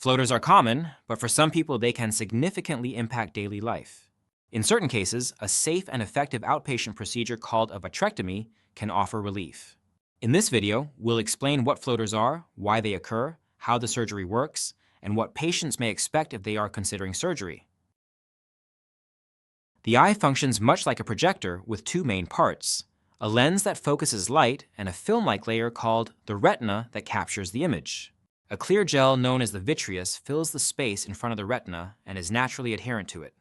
Floaters are common, but for some people they can significantly impact daily life. In certain cases, a safe and effective outpatient procedure called a vitrectomy can offer relief. In this video, we'll explain what floaters are, why they occur, how the surgery works, and what patients may expect if they are considering surgery. The eye functions much like a projector with two main parts: a lens that focuses light and a film-like layer called the retina that captures the image. A clear gel known as the vitreous fills the space in front of the retina and is naturally adherent to it.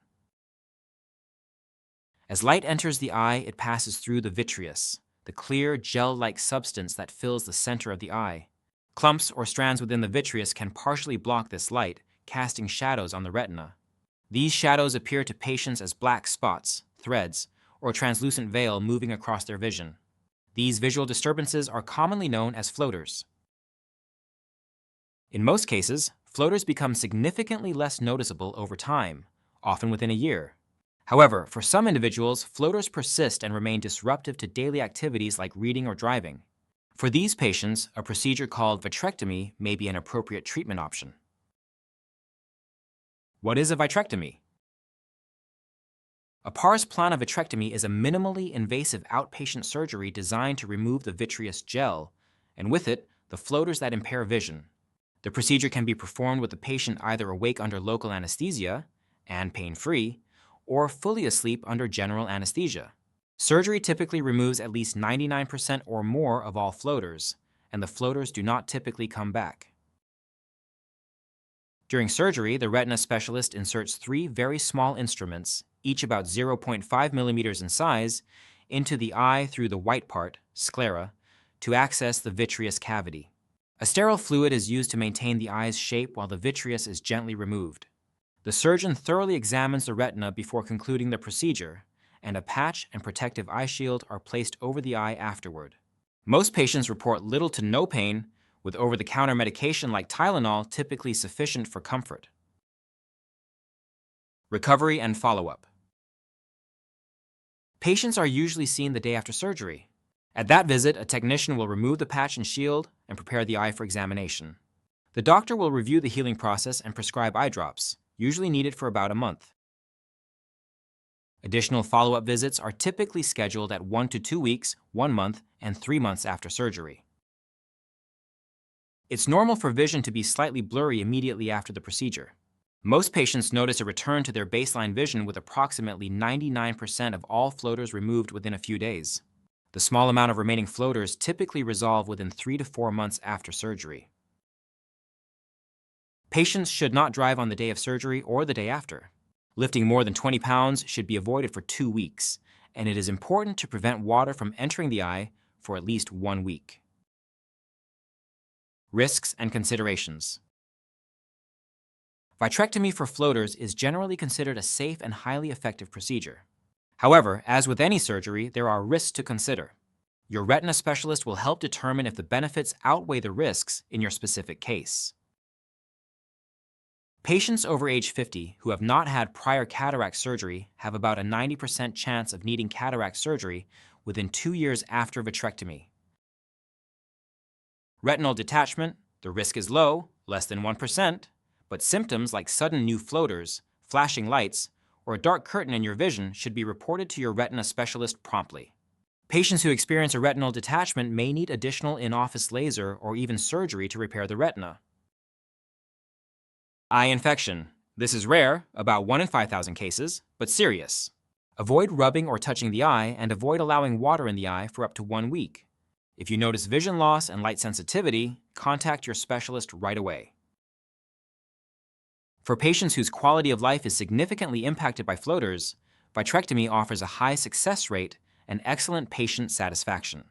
As light enters the eye, it passes through the vitreous, the clear gel-like substance that fills the center of the eye. Clumps or strands within the vitreous can partially block this light, casting shadows on the retina. These shadows appear to patients as black spots, threads, or a translucent veil moving across their vision. These visual disturbances are commonly known as floaters. In most cases, floaters become significantly less noticeable over time, often within a year. However, for some individuals, floaters persist and remain disruptive to daily activities like reading or driving. For these patients, a procedure called vitrectomy may be an appropriate treatment option. What is a vitrectomy? A pars plana vitrectomy is a minimally invasive outpatient surgery designed to remove the vitreous gel, and with it, the floaters that impair vision. The procedure can be performed with the patient either awake under local anesthesia and pain-free, or fully asleep under general anesthesia. Surgery typically removes at least 99% or more of all floaters, and the floaters do not typically come back. During surgery, the retina specialist inserts 3 very small instruments, each about 0.5 millimeters in size, into the eye through the white part, sclera, to access the vitreous cavity. A sterile fluid is used to maintain the eye's shape while the vitreous is gently removed. The surgeon thoroughly examines the retina before concluding the procedure, and a patch and protective eye shield are placed over the eye afterward. Most patients report little to no pain, with over-the-counter medication like Tylenol typically sufficient for comfort. Recovery and follow-up. Patients are usually seen the day after surgery. At that visit, a technician will remove the patch and shield and prepare the eye for examination. The doctor will review the healing process and prescribe eye drops, usually needed for about a month. Additional follow-up visits are typically scheduled at 1 to 2 weeks, 1 month, and 3 months after surgery. It's normal for vision to be slightly blurry immediately after the procedure. Most patients notice a return to their baseline vision with approximately 99% of all floaters removed within a few days. The small amount of remaining floaters typically resolve within 3 to 4 months after surgery. Patients should not drive on the day of surgery or the day after. Lifting more than 20 pounds should be avoided for 2 weeks, and it is important to prevent water from entering the eye for at least 1 week. Risks and considerations. Vitrectomy for floaters is generally considered a safe and highly effective procedure. However, as with any surgery, there are risks to consider. Your retina specialist will help determine if the benefits outweigh the risks in your specific case. Patients over age 50 who have not had prior cataract surgery have about a 90% chance of needing cataract surgery within 2 years after vitrectomy. Retinal detachment, the risk is low, less than 1%, but symptoms like sudden new floaters, flashing lights, or a dark curtain in your vision should be reported to your retina specialist promptly. Patients who experience a retinal detachment may need additional in-office laser or even surgery to repair the retina. Eye infection. This is rare, about 1 in 5,000 cases, but serious. Avoid rubbing or touching the eye and avoid allowing water in the eye for up to 1 week. If you notice vision loss and light sensitivity, contact your specialist right away. For patients whose quality of life is significantly impacted by floaters, vitrectomy offers a high success rate and excellent patient satisfaction.